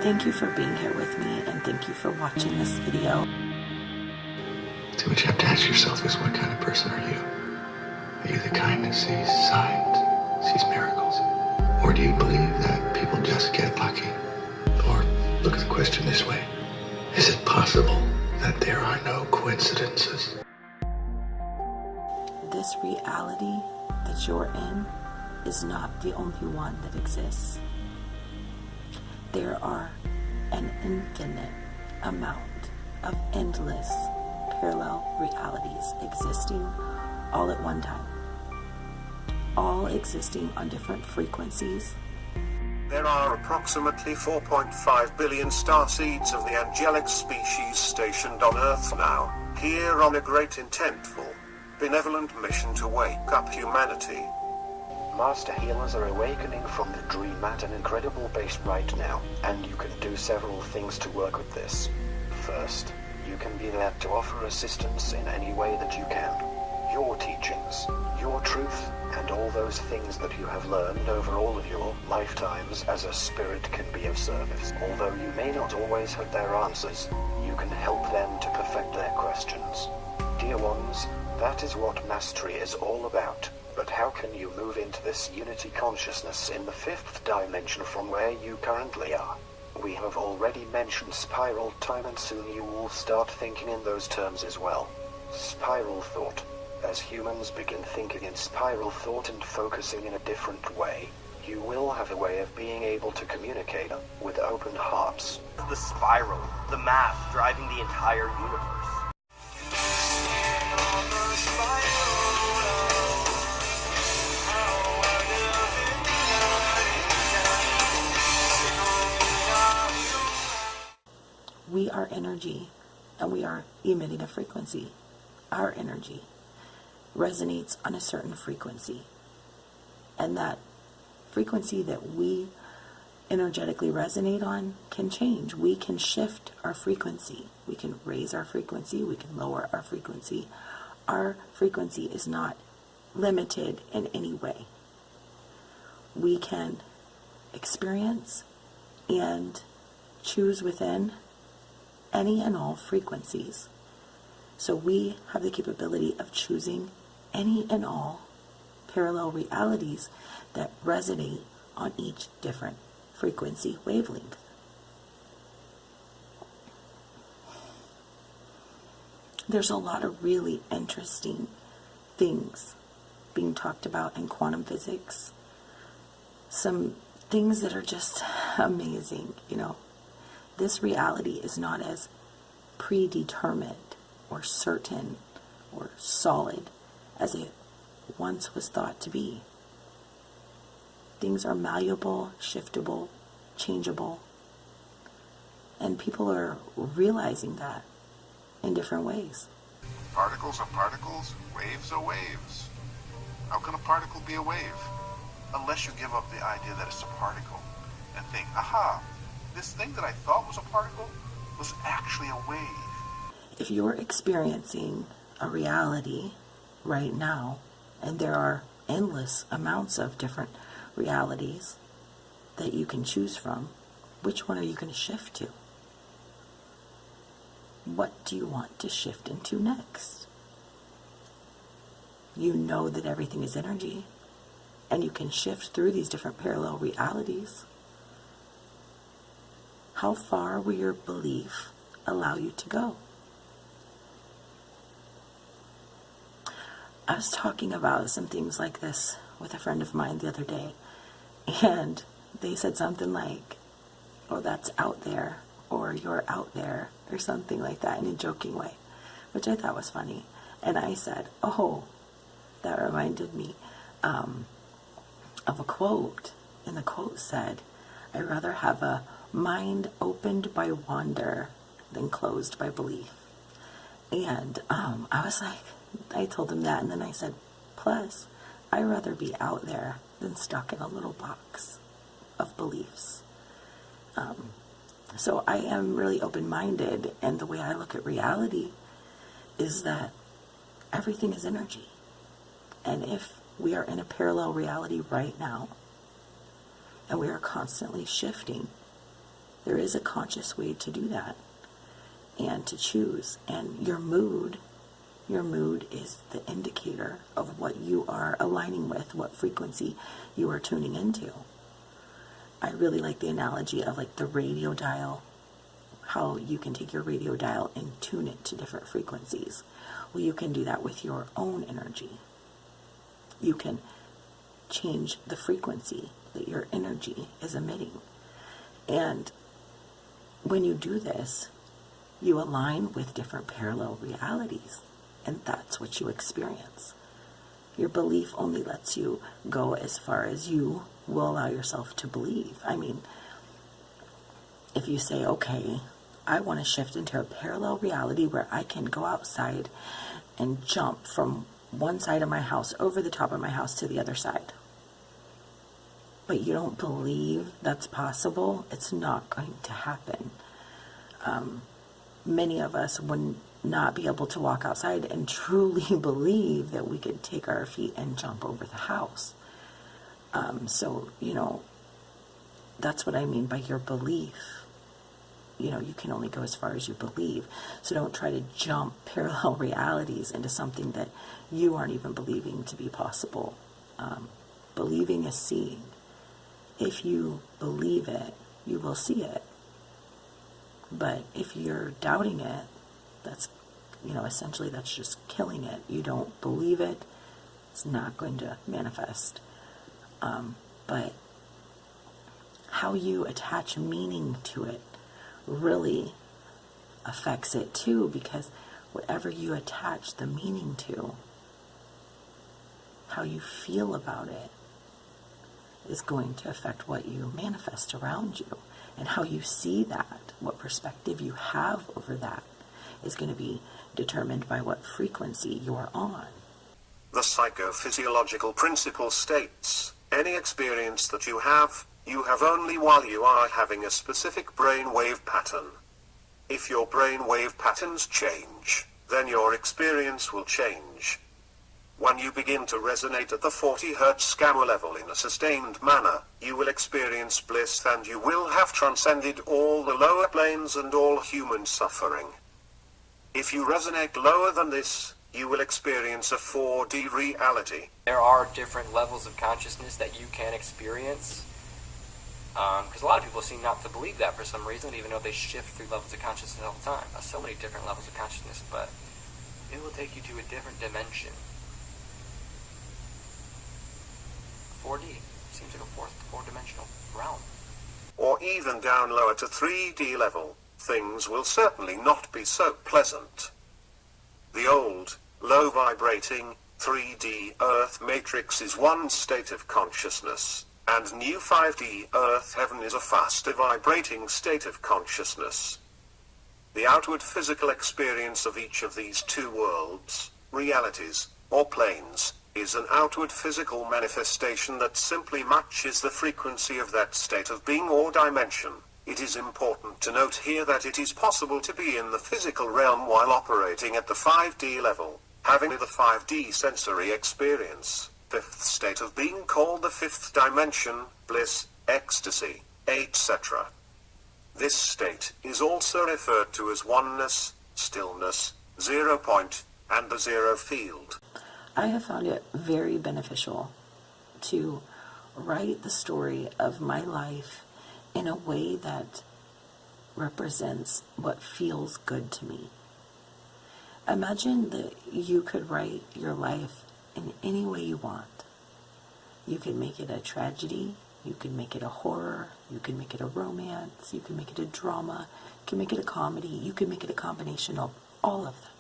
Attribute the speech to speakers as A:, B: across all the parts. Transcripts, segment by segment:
A: Thank you for being here with me, and thank you for watching this video.
B: So what you have to ask yourself is, what kind of person are you? Are you the kind that sees signs, sees miracles? Or do you believe that people just get lucky? Or look at the question this way: is it possible that there are no coincidences?
A: This reality that you're in is not the only one that exists. There are an infinite amount of endless parallel realities existing all at one time, all existing on different frequencies.
C: There are approximately 4.5 billion starseeds of the angelic species stationed on Earth now, here on a great intentful, benevolent mission to wake up humanity.
D: Master healers are awakening from the dream at an incredible pace right now, and you can do several things to work with this. First, you can be there to offer assistance in any way that you can. Your teachings, your truth, and all those things that you have learned over all of your lifetimes as a spirit can be of service. Although you may not always have their answers, you can help them to perfect their questions. Dear ones, that is what mastery is all about. But how can you move into this unity consciousness in the fifth dimension from where you currently are? We have already mentioned spiral time, and soon you will start thinking in those terms as well. Spiral thought. As humans begin thinking in spiral thought and focusing in a different way, you will have a way of being able to communicate with open hearts.
E: The spiral, the math driving the entire universe.
A: We are energy, and we are emitting a frequency. Our energy resonates on a certain frequency, and that frequency that we energetically resonate on can change. We can shift our frequency. We can raise our frequency. We can lower our frequency. Our frequency is not limited in any way. We can experience and choose within any and all frequencies. So we have the capability of choosing any and all parallel realities that resonate on each different frequency wavelength. There's a lot of really interesting things being talked about in quantum physics. Some things that are just amazing, This reality is not as predetermined or certain or solid as it once was thought to be. Things are malleable, shiftable, changeable, and people are realizing that in different ways.
F: Particles are particles, waves are waves. How can a particle be a wave? Unless you give up the idea that it's a particle and think, aha, this thing that I thought was a particle was actually a wave.
A: If you're experiencing a reality right now, and there are endless amounts of different realities that you can choose from, which one are you going to shift to? What do you want to shift into next? You know that everything is energy, and you can shift through these different parallel realities. How far will your belief allow you to go? I was talking about some things like this with a friend of mine the other day, and they said something like, oh, that's out there, or you're out there, or something like that in a joking way, which I thought was funny. And I said, oh, that reminded me of a quote, and the quote said, I'd rather have a mind opened by wonder than closed by belief. And I was like, I told him that, and then I said, plus, I'd rather be out there than stuck in a little box of beliefs. So I am really open-minded, and the way I look at reality is that everything is energy. And if we are in a parallel reality right now, and we are constantly shifting, There is a conscious way to do that and to choose. And your mood is the indicator of what you are aligning with, what frequency you are tuning into. I really like the analogy of like the radio dial, how you can take your radio dial and tune it to different frequencies. Well, you can do that with your own energy. You can change the frequency that your energy is emitting. And when you do this, you align with different parallel realities, and that's what you experience. Your belief only lets you go as far as you will allow yourself to believe. I mean, if you say, okay, I want to shift into a parallel reality where I can go outside and jump from one side of my house over the top of my house to the other side, but you don't believe that's possible, it's not going to happen. Many of us would not be able to walk outside and truly believe that we could take our feet and jump over the house. So, that's what I mean by your belief. You can only go as far as you believe. So don't try to jump parallel realities into something that you aren't even believing to be possible. Believing is seeing. If you believe it, you will see it. But if you're doubting it, that's, essentially that's just killing it. You don't believe it, it's not going to manifest. But how you attach meaning to it really affects it too, because whatever you attach the meaning to, how you feel about it is going to affect what you manifest around you. And how you see that, what perspective you have over that, is going to be determined by what frequency you're on.
C: The psychophysiological principle states, any experience that you have only while you are having a specific brain wave pattern. If your brain wave patterns change, then your experience will change. When you begin to resonate at the 40 Hz gamma level in a sustained manner, you will experience bliss and you will have transcended all the lower planes and all human suffering. If you resonate lower than this, you will experience a 4D reality.
G: There are different levels of consciousness that you can experience. Because a lot of people seem not to believe that for some reason, even though they shift through levels of consciousness all the time. So many different levels of consciousness, but it will take you to a different dimension. 4D seems like a four-dimensional realm.
C: Or even down lower to 3D level, things will certainly not be so pleasant. The old, low-vibrating, 3D Earth matrix is one state of consciousness, and new 5D Earth heaven is a faster vibrating state of consciousness. The outward physical experience of each of these two worlds, realities, or planes, is an outward physical manifestation that simply matches the frequency of that state of being or dimension. It is important to note here that it is possible to be in the physical realm while operating at the 5D level, having the 5D sensory experience, fifth state of being called the fifth dimension, bliss, ecstasy, etc. This state is also referred to as oneness, stillness, 0 point, and the zero field.
A: I have found it very beneficial to write the story of my life in a way that represents what feels good to me. Imagine that you could write your life in any way you want. You can make it a tragedy, you can make it a horror, you can make it a romance, you can make it a drama, you can make it a comedy, you can make it a combination of all of them.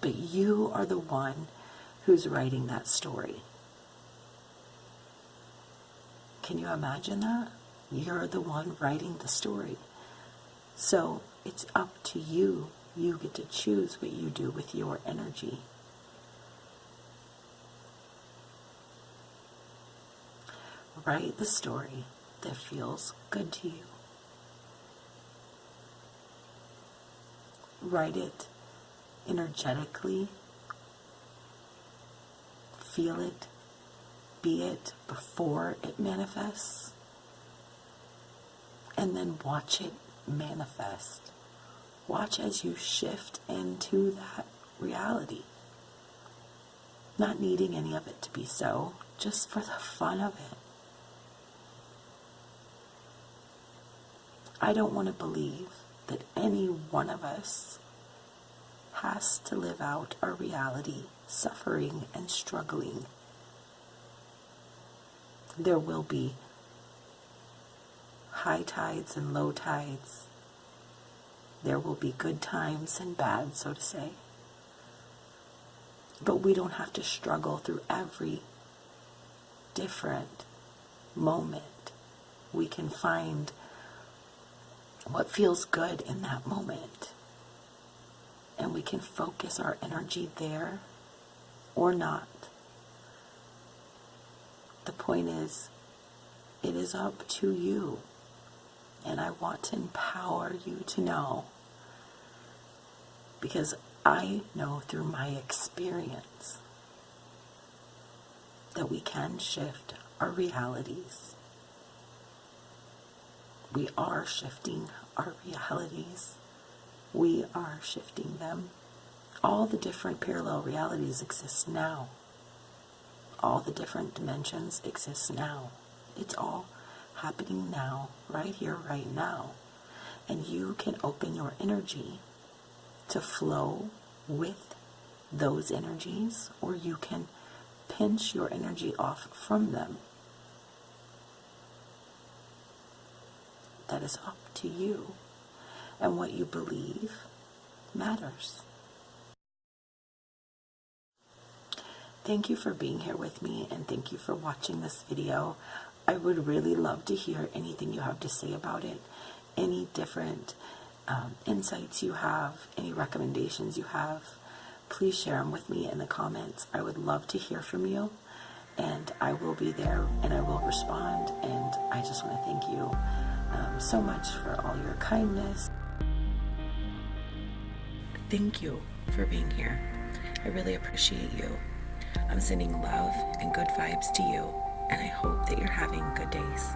A: But you are the one who's writing that story. Can you imagine that? You're the one writing the story. So it's up to you. You get to choose what you do with your energy. Write the story that feels good to you. Write it energetically. Feel it. Be it before it manifests. and then watch it manifest. Watch as you shift into that reality. Not needing any of it to be so, just for the fun of it. I don't want to believe that any one of us has to live out our reality, suffering and struggling. There will be high tides and low tides. There will be good times and bad, so to say. But we don't have to struggle through every different moment. We can find what feels good in that moment. And we can focus our energy there or not. The point is, it is up to you. And I want to empower you to know, because I know through my experience that we can shift our realities. We are shifting our realities. We are shifting them. All the different parallel realities exist now. All the different dimensions exist now. It's all happening now, right here, right now. And you can open your energy to flow with those energies, or you can pinch your energy off from them. That is up to you. And what you believe matters. Thank you for being here with me, and thank you for watching this video. I would really love to hear anything you have to say about it, any different insights you have, any recommendations you have. Please share them with me in the comments. I would love to hear from you, and I will be there and I will respond. And I just want to thank you so much for all your kindness. Thank you for being here. I really appreciate you. I'm sending love and good vibes to you, and I hope that you're having good days.